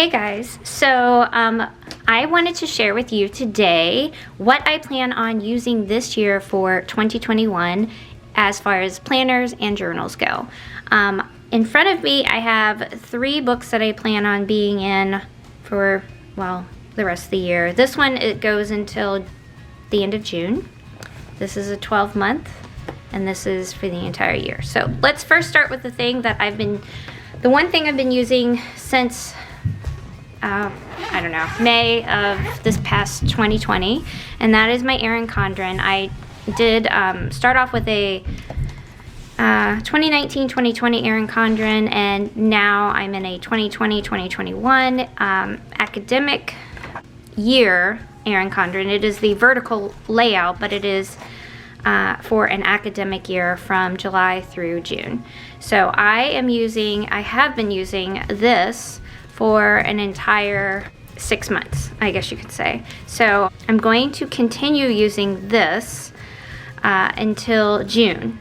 Hey guys, so I wanted to share with you today what I plan on using this year for 2021 as far as planners and journals go. In front of me I have 3 books that I plan on being in for, well, the rest of the year. This one, it goes until the end of June. This is a 12-month, and this is for the entire year. So let's first start with the one thing I've been using since I don't know, May of this past 2020, and that is my Erin Condren. I did start off with a 2019-2020 Erin Condren, and now I'm in a 2020-2021 academic year Erin Condren. It is the vertical layout, but it is for an academic year from July through June. So I have been using this for an entire 6 months, I guess you could say. So I'm going to continue using this until June,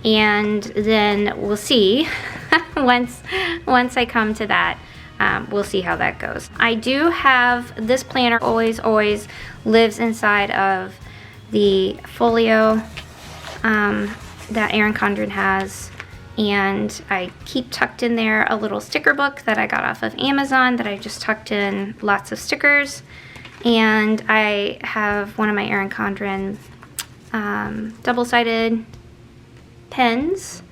and then we'll see once I come to that. We'll see how that goes. I do have this planner always lives inside of the folio that Erin Condren has, and I keep tucked in there a little sticker book that I got off of Amazon that I just tucked in lots of stickers. And I have one of my Erin Condren double-sided pens,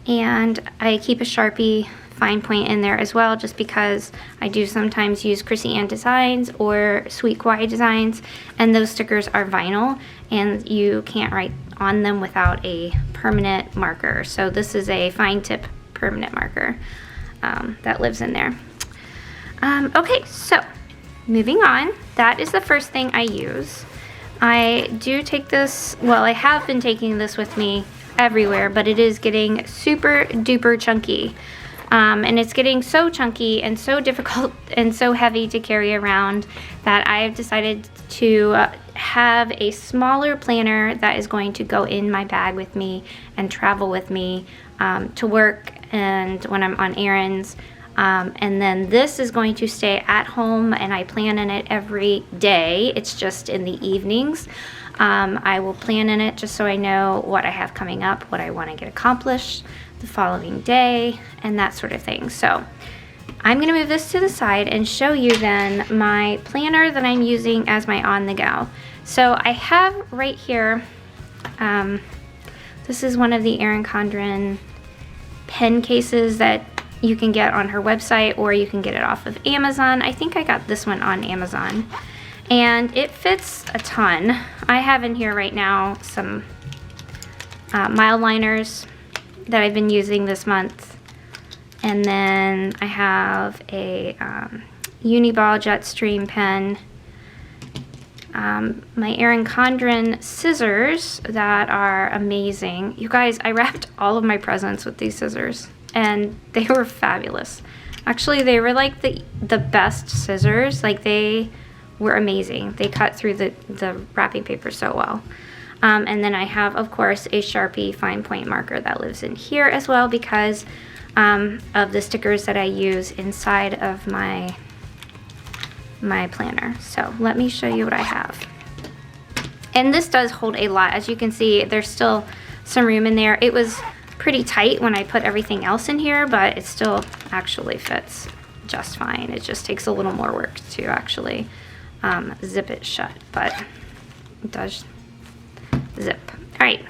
and I keep a Sharpie fine point in there as well, just because I do sometimes use Chrissy Ann Designs or Sweet Kawaii Designs, and those stickers are vinyl and you can't write on them without a permanent marker. So this is a fine tip permanent marker that lives in there. Okay, so moving on, that is the first thing I use. I do take this, well, I have been taking this with me everywhere, but it is getting super duper chunky. And it's getting so chunky and so difficult and so heavy to carry around that I've decided to have a smaller planner that is going to go in my bag with me and travel with me to work and when I'm on errands. And then this is going to stay at home, and I plan in it every day. It's just in the evenings. I will plan in it just so I know what I have coming up, what I want to get accomplished the following day, and that sort of thing. So I'm going to move this to the side and show you then my planner that I'm using as my on-the-go. So I have right here, this is one of the Erin Condren pen cases that you can get on her website, or you can get it off of Amazon. I think I got this one on Amazon, and it fits a ton. I have in here right now some mild liners that I've been using this month, and then I have a Uniball Jetstream pen, my Erin Condren scissors that are amazing. You guys, I wrapped all of my presents with these scissors, and they were fabulous. Actually, they were like the best scissors. Like, they were amazing. They cut through the wrapping paper so well. And then I have, of course, a Sharpie fine point marker that lives in here as well, because of the stickers that I use inside of my planner. So let me show you what I have. And this does hold a lot. As you can see, there's still some room in there. It was pretty tight when I put everything else in here, but it still actually fits just fine. It just takes a little more work to actually zip it shut, but it does zip. All right,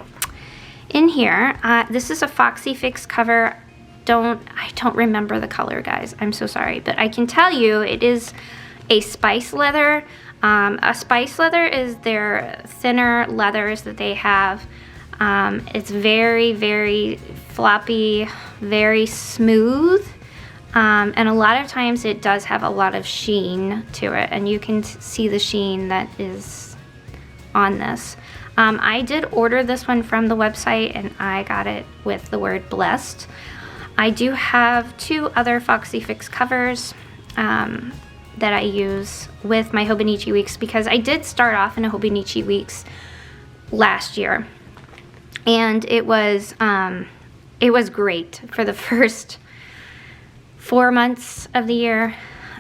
in here, this is a Foxy Fix cover. I don't remember the color, guys. I'm so sorry, but I can tell you it is a spice leather. A spice leather is their thinner leathers that they have. It's very, very floppy, very smooth, and a lot of times it does have a lot of sheen to it, and you can see the sheen that is on this. I did order this one from the website, and I got it with the word blessed. I do have 2 other Foxy Fix covers that I use with my Hobonichi weeks, because I did start off in a Hobonichi weeks last year, and it was great for the first 4 months of the year.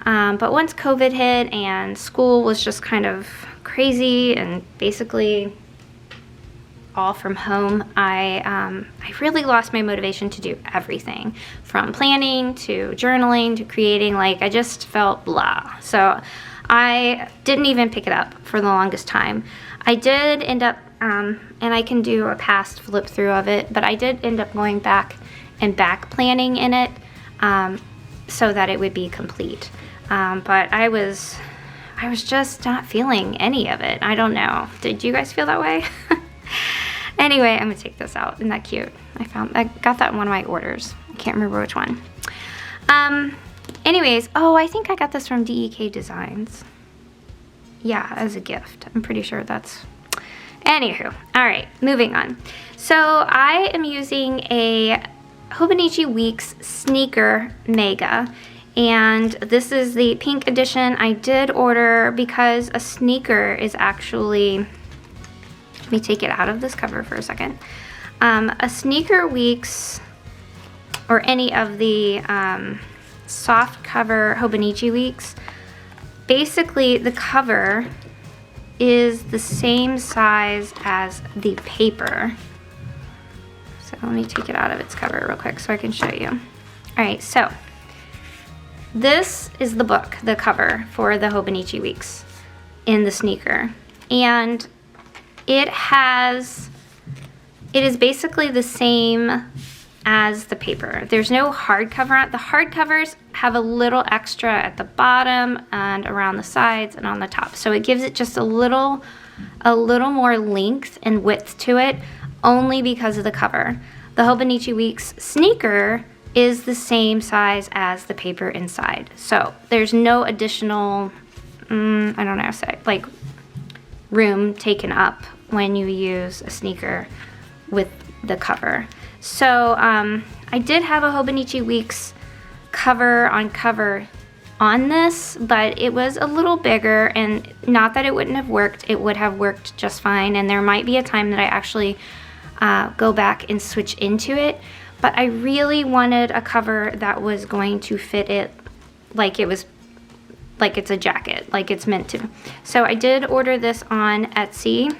But once COVID hit and school was just kind of crazy and basically all from home, I really lost my motivation to do everything, from planning to journaling to creating. Like, I just felt blah. So I didn't even pick it up for the longest time. I did end up, and I can do a past flip through of it, but I did end up going back and back planning in it so that it would be complete. But I was just not feeling any of it. I don't know. Did you guys feel that way? Anyway, I'm gonna take this out. Isn't that cute? I got that in one of my orders. I can't remember which one. Anyways, oh, I think I got this from DEK Designs. Yeah, as a gift. I'm pretty sure that's... Anywho, all right, moving on. So I am using a Hobonichi Weeks Sneaker Mega, and this is the pink edition. I did order because a sneaker is actually... Let me take it out of this cover for a second. A Sneaker Weeks, or any of the soft cover Hobonichi Weeks, basically the cover is the same size as the paper. So let me take it out of its cover real quick so I can show you. All right, so this is the book, the cover for the Hobonichi Weeks in the sneaker. And it is basically the same as the paper. There's no hardcover on it. The hardcovers have a little extra at the bottom and around the sides and on the top. So it gives it just a little more length and width to it, only because of the cover. The Hobonichi Weeks sneaker is the same size as the paper inside. So there's no additional, I don't know how to say, like, room taken up when you use a sneaker with the cover. So I did have a Hobonichi Weeks cover on this, but it was a little bigger, and not that it wouldn't have worked, it would have worked just fine, and there might be a time that I actually go back and switch into it, but I really wanted a cover that was going to fit it like it's a jacket, like it's meant to. So I did order this on Etsy,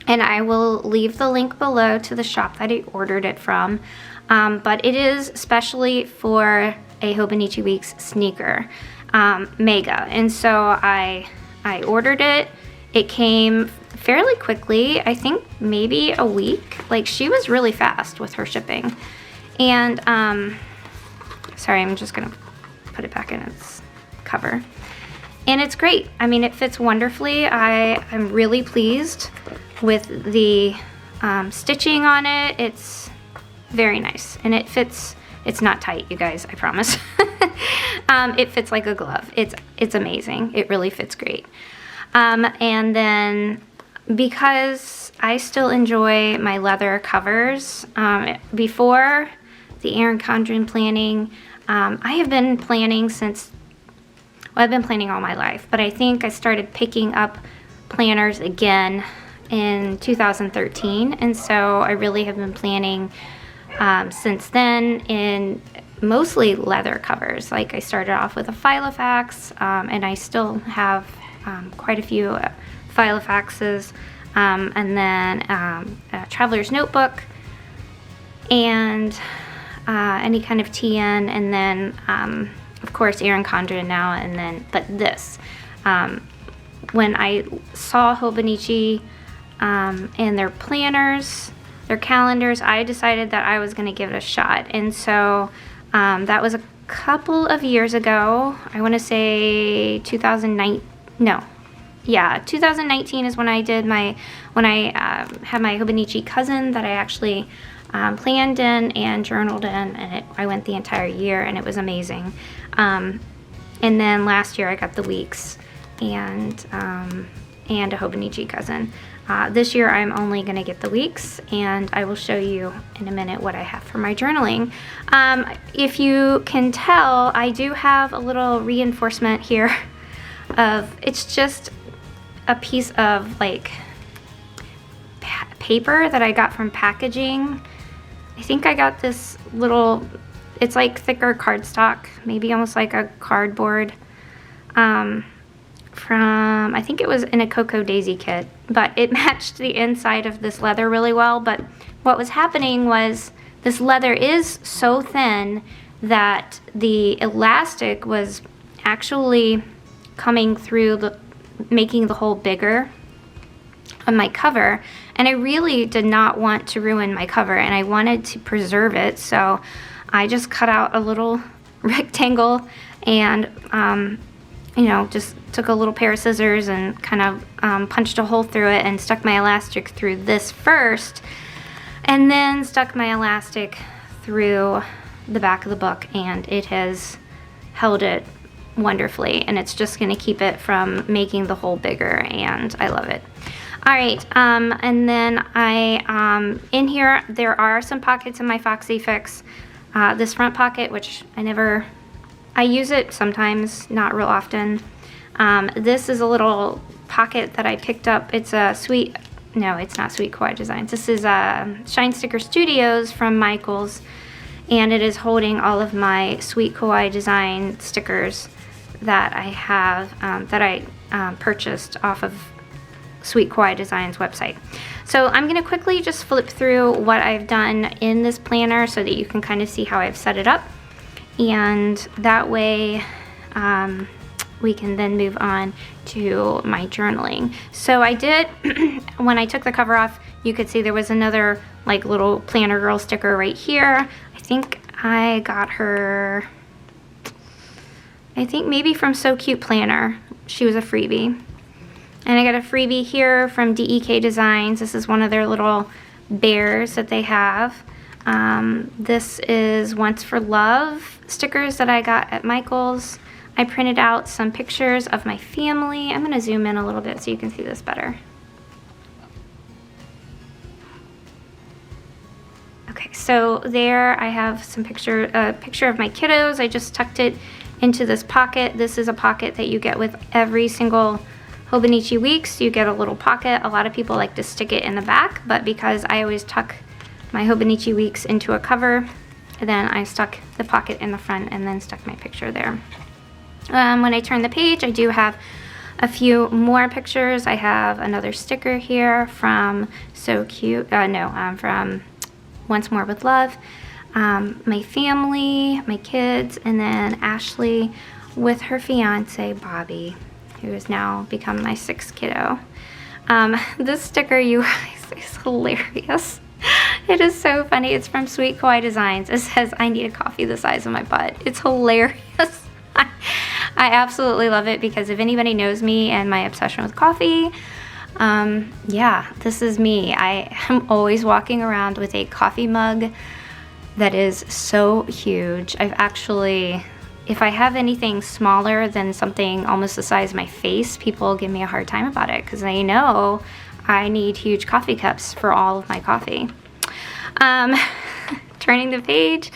and I will leave the link below to the shop that I ordered it from. But it is specially for a Hobonichi Weeks sneaker Mega. And so I ordered it. It came fairly quickly, I think maybe a week. Like, she was really fast with her shipping. And sorry, I'm just gonna put it back in its cover. And it's great. I mean, it fits wonderfully. I'm really pleased with the stitching on it. It's very nice, and it fits. It's not tight, you guys, I promise. It fits like a glove. It's amazing. It really fits great. And then, because I still enjoy my leather covers, before the Erin Condren planning, I have been planning since, well, I've been planning all my life, but I think I started picking up planners again in 2013, and so I really have been planning since then in mostly leather covers. Like, I started off with a Filofax, and I still have quite a few Filofaxes, and then a Traveler's Notebook, and any kind of TN, and then of course Erin Condren now, and then, but this, when I saw Hobonichi and their planners, their calendars, I decided that I was going to give it a shot. And so that was a couple of years ago. I want to say 2019 is when I did when I had my Hobonichi cousin that I actually planned in and journaled in, and I went the entire year, and it was amazing. And then last year I got the weeks and a Hobonichi cousin. This year I'm only going to get the weeks, and I will show you in a minute what I have for my journaling. If you can tell, I do have a little reinforcement here of, it's just a piece of like paper that I got from packaging. I think I got this little, it's like thicker cardstock, maybe almost like a cardboard from, I think it was in a Cocoa Daisy kit, but it matched the inside of this leather really well. But what was happening was this leather is so thin that the elastic was actually coming through, making the hole bigger on my cover, and I really did not want to ruin my cover, and I wanted to preserve it, so I just cut out a little rectangle and you know, just took a little pair of scissors and kind of punched a hole through it and stuck my elastic through this first, and then stuck my elastic through the back of the book, and it has held it wonderfully, and it's just going to keep it from making the hole bigger, and I love it. All right, and then in here there are some pockets in my Foxy Fix. This front pocket, which I use it sometimes, not real often. This is a little pocket that I picked up. It's a no, it's not Sweet Kawaii Designs. This is Shine Sticker Studios from Michaels, and it is holding all of my Sweet Kawaii Design stickers that I have, that I purchased off of Sweet Kawaii Designs website. So I'm going to quickly just flip through what I've done in this planner so that you can kind of see how I've set it up, and that way we can then move on to my journaling. So I did, when I took the cover off, you could see there was another like little Planner Girl sticker right here. I think I got her, I think maybe from So Cute Planner. She was a freebie. And I got a freebie here from DEK Designs. This is one of their little bears that they have. This is Once for Love stickers that I got at Michael's. I printed out some pictures of my family. I'm going to zoom in a little bit so you can see this better. Okay, so there I have some picture of my kiddos. I just tucked it into this pocket. This is a pocket that you get with every single Hobonichi Weeks. You get a little pocket. A lot of people like to stick it in the back, but because I always tuck my Hobonichi Weeks into a cover, then I stuck the pocket in the front and then stuck my picture there. When I turn the page, I do have a few more pictures. I have another sticker here from So Cute, from Once More with Love. My family, my kids, and then Ashley with her fiance, Bobby, who has now become my 6th kiddo. This sticker, you guys, is hilarious. It is so funny. It's from Sweet Kawaii Designs. It says, "I need a coffee the size of my butt." It's hilarious. I absolutely love it because if anybody knows me and my obsession with coffee, yeah, this is me. I am always walking around with a coffee mug that is so huge. I've actually, if I have anything smaller than something almost the size of my face, people give me a hard time about it because they know I need huge coffee cups for all of my coffee. Turning the page,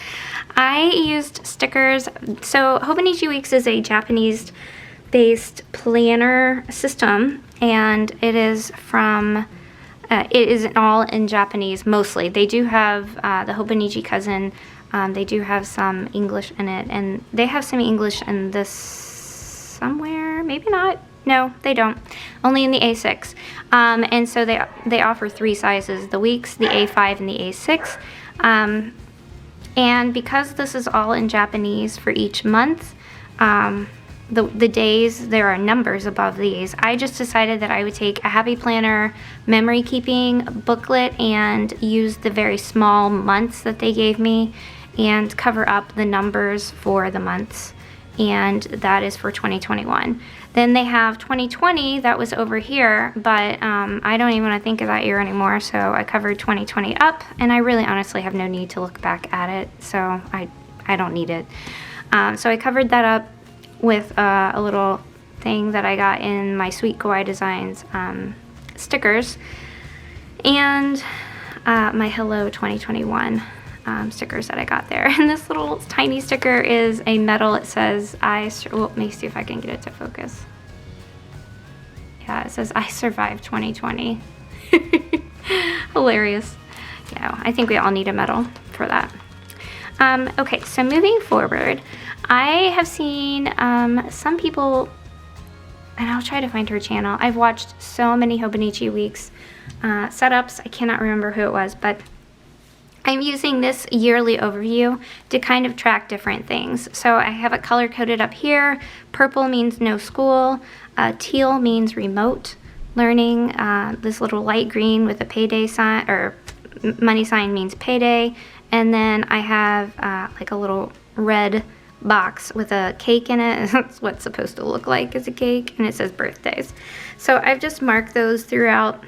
I used stickers. So Hobonichi Weeks is a Japanese-based planner system, and it is from, it is all in Japanese mostly. They do have the Hobonichi Cousin. They do have some English in it, and they have some English in this somewhere. Maybe not. No, they don't. Only in the A6. And so they offer 3 sizes: the Weeks, the A5, and the A6. And because this is all in Japanese for each month, the days, there are numbers above these. I just decided that I would take a Happy Planner memory keeping booklet and use the very small months that they gave me and cover up the numbers for the months. And that is for 2021. Then they have 2020, that was over here, but I don't even want to think of that year anymore, so I covered 2020 up, and I really honestly have no need to look back at it, so I don't need it. So I covered that up with a little thing that I got in my Sweet Kawaii Designs stickers, and my Hello 2021 stickers that I got there. And this little tiny sticker is a medal. It says, well, let me see if I can get it to focus. Yeah, it says, "I survived 2020. Hilarious. Yeah, I think we all need a medal for that. Okay, so moving forward, I have seen some people and I'll try to find her channel. I've watched so many Hobonichi Weeks setups. I cannot remember who it was, but I'm using this yearly overview to kind of track different things. So I have it color coded up here. Purple means no school. Teal means remote learning. This little light green with a payday sign or money sign means payday. And then I have like a little red box with a cake in it. That's what it's supposed to look like, is a cake, and it says birthdays. So I've just marked those throughout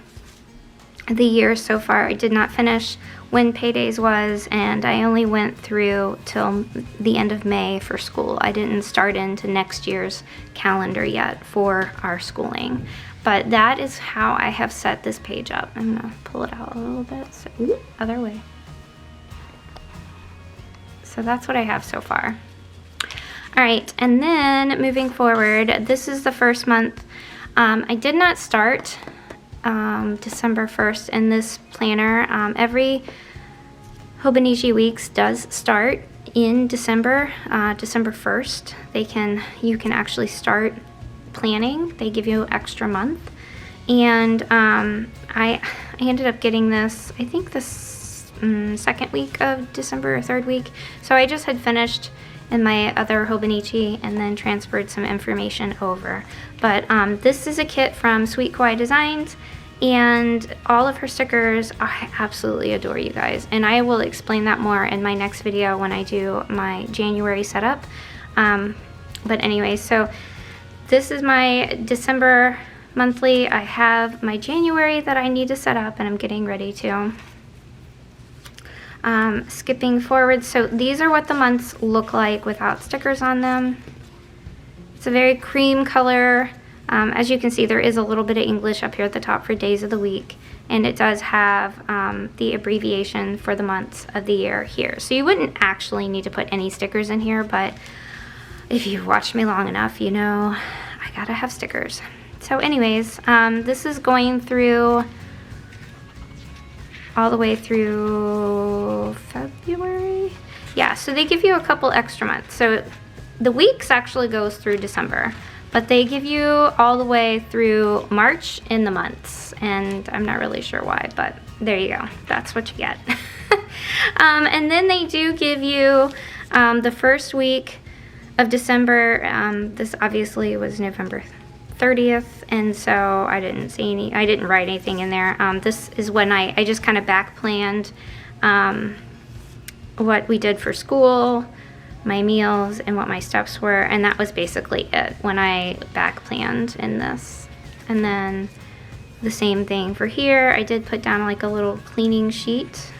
the year so far. I did not finish when paydays was, and I only went through till the end of May for school. I didn't start into next year's calendar yet for our schooling. But that is how I have set this page up. I'm gonna pull it out a little bit. So, ooh, other way. So that's what I have so far. All right, and then moving forward, this is the first month. I did not start December 1st in this planner. Every Hobonichi Weeks does start in December, December 1st. You can actually start planning. They give you extra month. And I ended up getting this, I think this second week of December or third week. So I just had finished in my other Hobonichi and then transferred some information over. But this is a kit from Sweet Kawaii Designs, and all of her stickers I absolutely adore, you guys, and I will explain that more in my next video when I do my January setup. But anyway, so this is my December monthly. I have my January that I need to set up, and I'm getting ready to. Skipping forward, so these are what the months look like without stickers on them. It's a very cream color. As you can see, there is a little bit of English up here at the top for days of the week, and it does have the abbreviation for the months of the year here. So you wouldn't actually need to put any stickers in here, but if you've watched me long enough, you know I gotta have stickers. So anyways, this is going through all the way through February. Yeah, so they give you a couple extra months. So the weeks actually goes through December, but they give you all the way through March in the months, and I'm not really sure why, but there you go. That's what you get. And then they do give you the first week of December. This obviously was November 30th, and so I didn't write anything in there. This is when I just kind of back planned what we did for school, my meals, and what my steps were, and that was basically it when I back planned in this. And then the same thing for here. I did put down like a little cleaning sheet,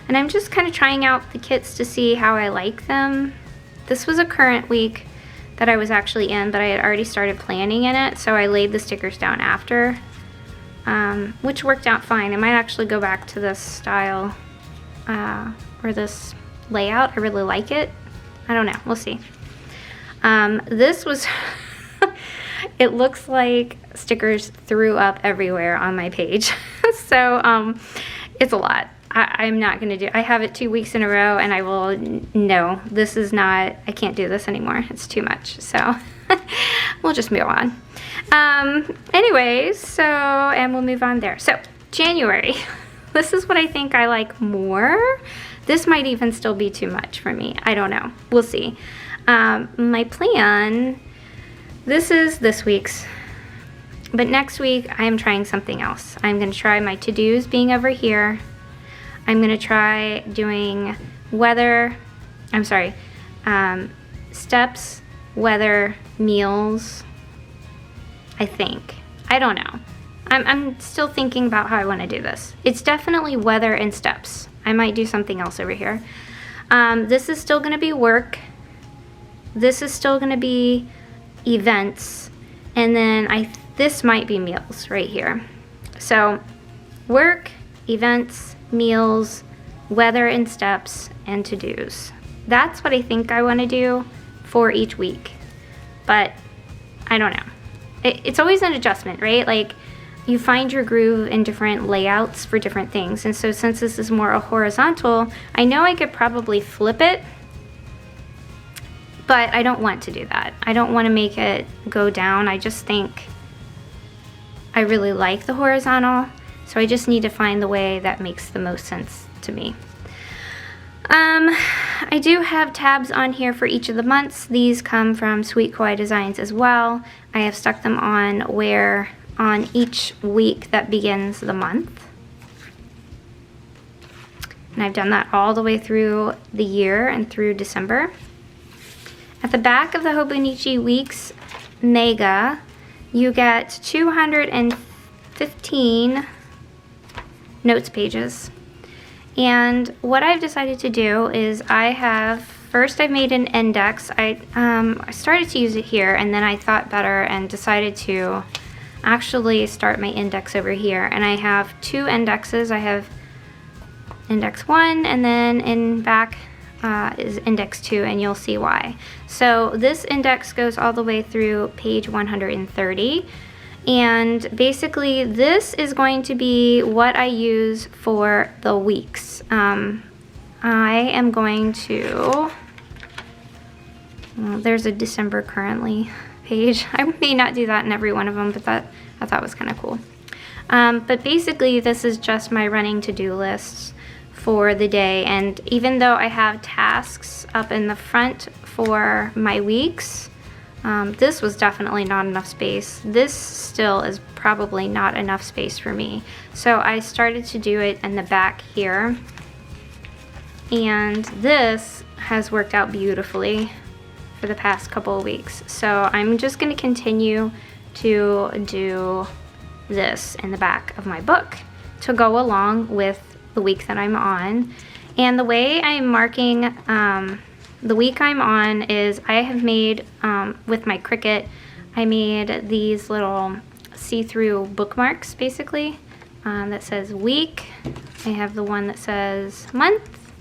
and I'm just kind of trying out the kits to see how I like them. This was a current week that I was actually in, but I had already started planning in it, so I laid the stickers down after, which worked out fine. I might actually go back to this style or this layout. I really like it. I don't know, we'll see. This was it looks like stickers threw up everywhere on my page. So it's a lot. I'm not gonna do, I have it 2 weeks in a row, and I will, no, this is not, I can't do this anymore. It's too much, so we'll just move on. Anyways, so, and we'll move on there. So, January, this is what I think I like more. This might even still be too much for me. I don't know, we'll see. My plan, this is this week's, but next week I am trying something else. I'm gonna try my to-dos being over here. I'm gonna try doing steps, weather, meals, I think. I don't know. I'm still thinking about how I wanna do this. It's definitely weather and steps. I might do something else over here. This is still gonna be work. This is still gonna be events. And then this might be meals right here. So work, events, meals, weather and steps, and to-dos. That's what I think I want to do for each week, but I don't know. It's always an adjustment, right? Like, you find your groove in different layouts for different things, and so since this is more a horizontal, I know I could probably flip it, but I don't want to do that. I don't want to make it go down. I just think I really like the horizontal, so I just need to find the way that makes the most sense to me. I do have tabs on here for each of the months. These come from Sweet Kawaii Designs as well. I have stuck them on where on each week that begins the month. And I've done that all the way through the year and through December. At the back of the Hobonichi Weeks Mega, you get 215 notes pages. And what I've decided to do is I've made an index. I started to use it here, and then I thought better and decided to actually start my index over here. And I have 2 indexes. I have index 1, and then in back is index 2, and you'll see why. So this index goes all the way through page 130. And basically this is going to be what I use for the weeks. I am going to, well, there's a December currently page. I may not do that in every one of them, but that I thought was kind of cool. But basically this is just my running to-do lists for the day. And even though I have tasks up in the front for my weeks, this was definitely not enough space. This still is probably not enough space for me. So I started to do it in the back here. And this has worked out beautifully for the past couple of weeks. So I'm just going to continue to do this in the back of my book to go along with the week that I'm on. And the way I'm marking the week I'm on is I have made, with my Cricut, I made these little see-through bookmarks, basically, that says week. I have the one that says month.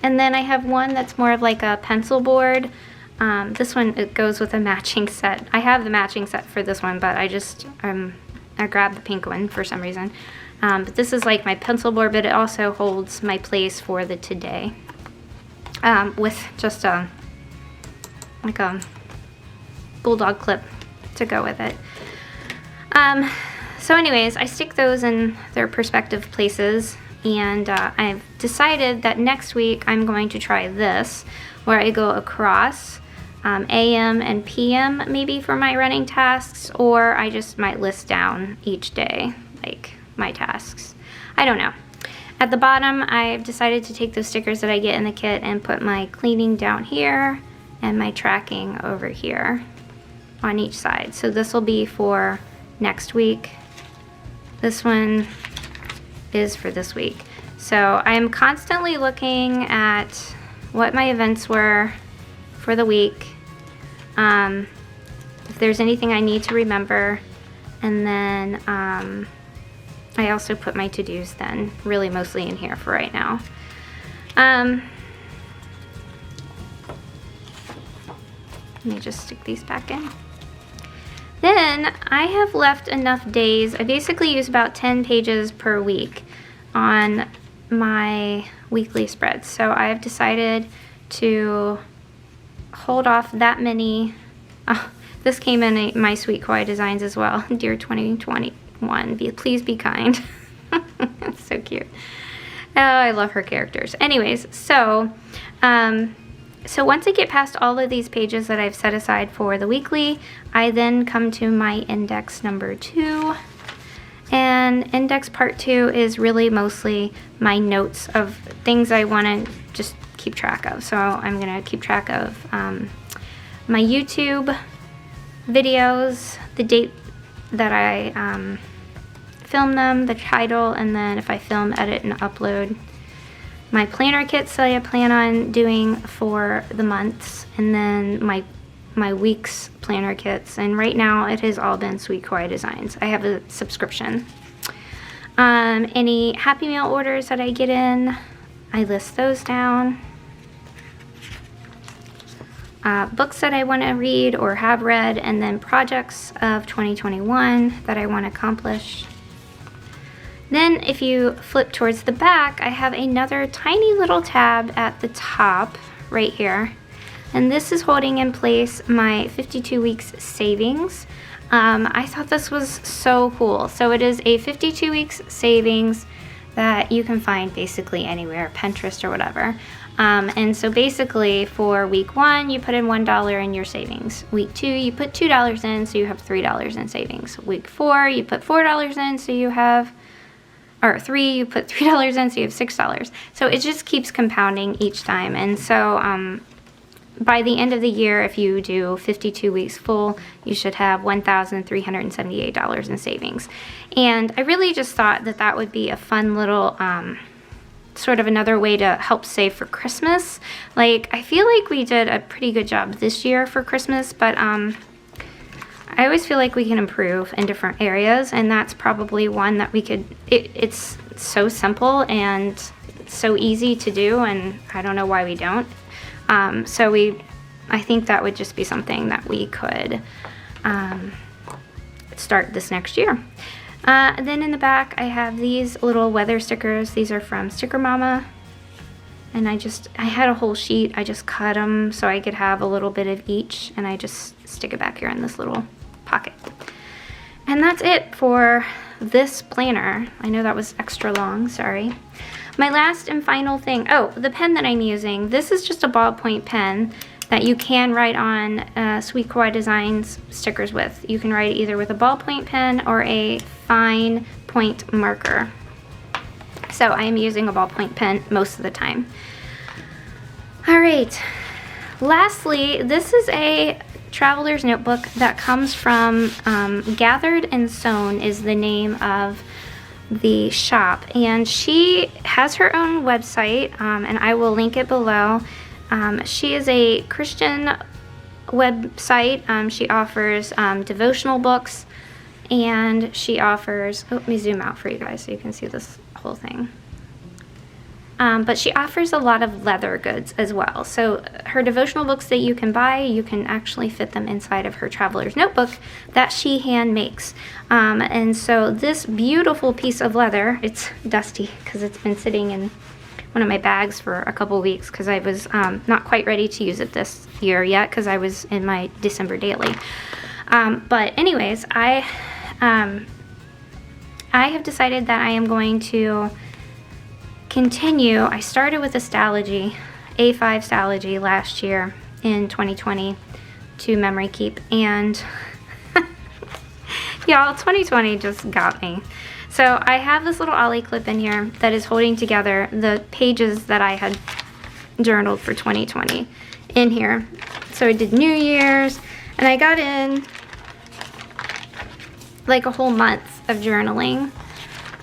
And then I have one that's more of like a pencil board. This one, it goes with a matching set. I have the matching set for this one, but I just, I grabbed the pink one for some reason. But this is like my pencil board, but it also holds my place for the today. With just like a bulldog clip to go with it. So anyways, I stick those in their perspective places, and I've decided that next week I'm going to try this, where I go across AM and PM maybe for my running tasks, or I just might list down each day, like my tasks. I don't know. At the bottom, I've decided to take those stickers that I get in the kit and put my cleaning down here and my tracking over here on each side. So this will be for next week. This one is for this week. So I'm constantly looking at what my events were for the week, if there's anything I need to remember, and then I also put my to-dos then, really mostly in here for right now. Let me just stick these back in. Then I have left enough days. I basically use about 10 pages per week on my weekly spreads. So I've decided to hold off that many. Oh, this came in my Sweet Kawaii Designs as well. Dear 2021, please be kind. It's so cute. Oh, I love her characters. Anyways, so once I get past all of these pages that I've set aside for the weekly, I then come to my index number 2. And index part 2 is really mostly my notes of things I want to just keep track of. So I'm going to keep track of my YouTube videos, the date that I film them, the title, and then if I film, edit, and upload. My planner kits that I plan on doing for the months, and then my week's planner kits. And right now it has all been Sweet Kawaii Designs. I have a subscription. Any Happy Meal orders that I get in, I list those down. Books that I want to read or have read, and then projects of 2021 that I want to accomplish. Then if you flip towards the back, I have another tiny little tab at the top right here And this is holding in place my 52 weeks savings. I thought this was so cool. So it is a 52 weeks savings that you can find basically anywhere, Pinterest or whatever. And so basically for week 1, you put in $1 in your savings. Week 2, you put $2 in, so you have $3 in savings. Week 4, you put $4 in, so you have, or 3, you put $3 in, so you have $6. So it just keeps compounding each time. And so by the end of the year, if you do 52 weeks full, you should have $1,378 in savings. And I really just thought that that would be a fun little sort of another way to help save for Christmas. Like, I feel like we did a pretty good job this year for Christmas, but I always feel like we can improve in different areas, and that's probably one that we could, it's so simple and so easy to do, and I don't know why we don't. So I think that would just be something that we could start this next year. And then in the back, I have these little weather stickers. These are from Sticker Mama. And I had a whole sheet. I just cut them so I could have a little bit of each. And I just stick it back here in this little pocket. And that's it for this planner. I know that was extra long, sorry. My last and final thing, oh, the pen that I'm using. This is just a ballpoint pen that you can write on Sweet Kawaii Designs stickers with. You can write either with a ballpoint pen or a fine point marker. So I am using a ballpoint pen most of the time. All right, lastly, this is a traveler's notebook that comes from Gathered and Sewn is the name of the shop, and she has her own website, and I will link it below. She is a Christian website. She offers devotional books, and she offers, oh, let me zoom out for you guys so you can see this whole thing. But she offers a lot of leather goods as well. So her devotional books that you can buy, you can actually fit them inside of her traveler's notebook that she hand makes. And so this beautiful piece of leather, it's dusty because it's been sitting in one of my bags for a couple weeks because I was not quite ready to use it this year yet because I was in my December daily. But anyways, I have decided that I am going to continue. I started with a Stalogy, A5 Stalogy last year in 2020 to memory keep, and y'all, 2020 just got me. So I have this little ollie clip in here that is holding together the pages that I had journaled for 2020 in here. So I did New Year's, and I got in like a whole month of journaling.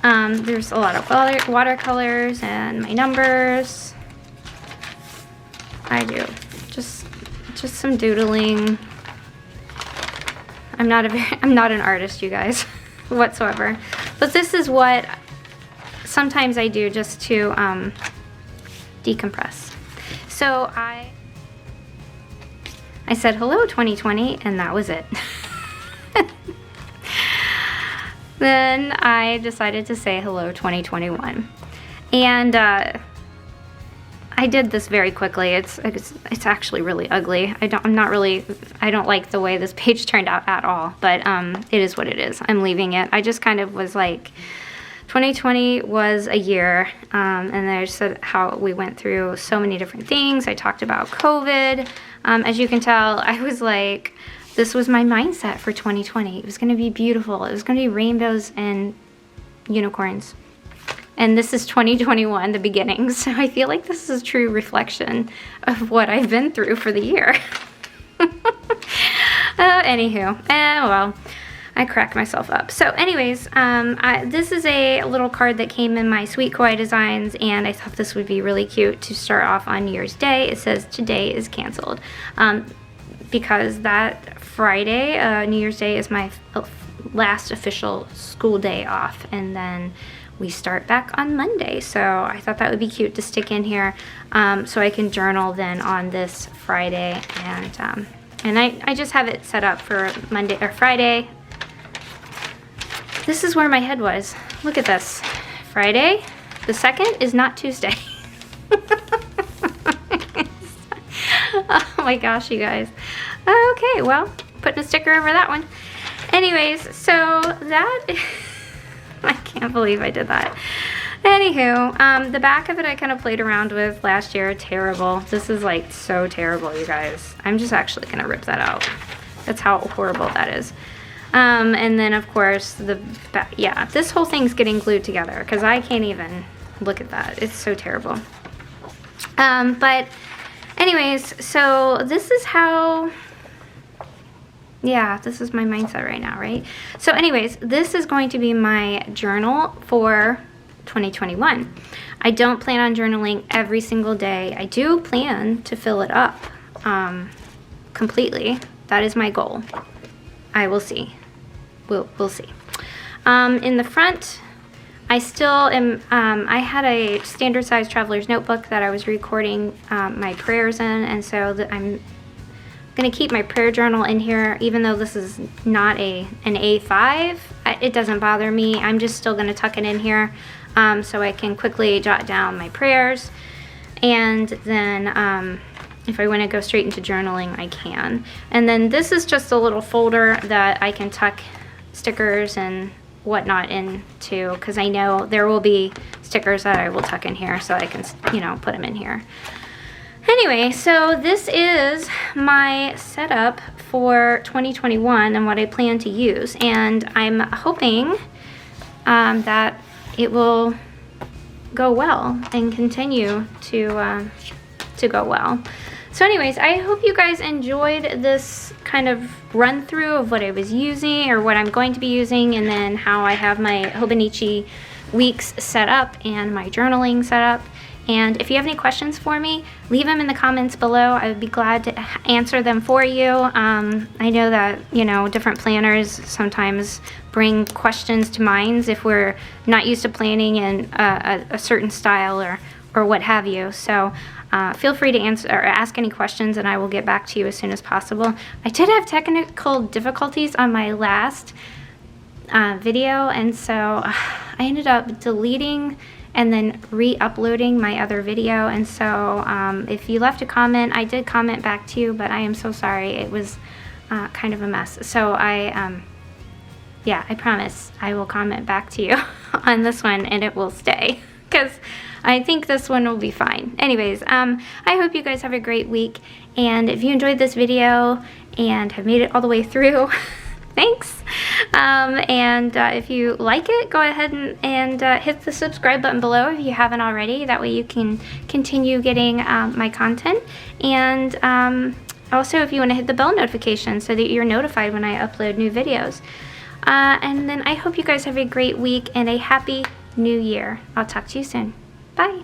There's a lot of watercolors and my numbers. I do just some doodling. I'm not an artist, you guys, whatsoever. But this is what sometimes I do just to decompress. So I said hello 2020, and that was it. Then I decided to say hello 2021, and I did this very quickly. It's actually really ugly. I don't like the way this page turned out at all, but it is what it is. I'm leaving it. I just kind of was like, 2020 was a year, and I said how we went through so many different things. I talked about COVID. As you can tell, I was like, this was my mindset for 2020. It was going to be beautiful. It was going to be rainbows and unicorns. And this is 2021, the beginning. So I feel like this is a true reflection of what I've been through for the year. Anywho, well, I crack myself up. So anyways, this is a little card that came in my Sweet Kawaii Designs, and I thought this would be really cute to start off on New Year's Day. It says, today is canceled. Because that Friday, New Year's Day, is my last official school day off, and then we start back on Monday. So I thought that would be cute to stick in here, so I can journal then on this Friday, and I just have it set up for Monday or Friday. This is where my head was. Look at this. Friday, the 2nd is not Tuesday. Oh my gosh, you guys. Okay, well, putting a sticker over that one. Anyways, so that, I can't believe I did that. Anywho, the back of it I kind of played around with last year. Terrible. This is like so terrible, you guys. I'm just actually gonna rip that out. That's how horrible that is. And then of course the back, yeah, this whole thing's getting glued together because I can't even look at that. It's so terrible. But anyways, so this is how, yeah, this is my mindset right now, right? So anyways, this is going to be my journal for 2021. I don't plan on journaling every single day. I do plan to fill it up completely. That is my goal. I will see. We'll see. In the front, I still am, I had a standard size traveler's notebook that I was recording my prayers in, and so I'm gonna keep my prayer journal in here, even though this is not an A5. It doesn't bother me. I'm just still gonna tuck it in here so I can quickly jot down my prayers, and then if I want to go straight into journaling, I can. And then this is just a little folder that I can tuck stickers and whatnot into, because I know there will be stickers that I will tuck in here, so I can, you know, put them in here. Anyway, so this is my setup for 2021 and what I plan to use, and I'm hoping that it will go well and continue to go well. So anyways, I hope you guys enjoyed this kind of run through of what I was using or what I'm going to be using, and then how I have my Hobonichi weeks set up and my journaling set up. And if you have any questions for me, leave them in the comments below. I would be glad to answer them for you. I know that, you know, different planners sometimes bring questions to minds if we're not used to planning in a certain style or what have you. So feel free to answer or ask any questions, and I will get back to you as soon as possible. I did have technical difficulties on my last video, and so I ended up deleting and then re-uploading my other video. And so if you left a comment, I did comment back to you, but I am so sorry. It was kind of a mess. So yeah, I promise I will comment back to you on this one, and it will stay, because I think this one will be fine. Anyways, I hope you guys have a great week, and if you enjoyed this video and have made it all the way through, thanks. If you like it, go ahead and hit the subscribe button below if you haven't already. That way you can continue getting my content. And also, if you want to hit the bell notification so that you're notified when I upload new videos. And then I hope you guys have a great week and a happy new year. I'll talk to you soon. Bye.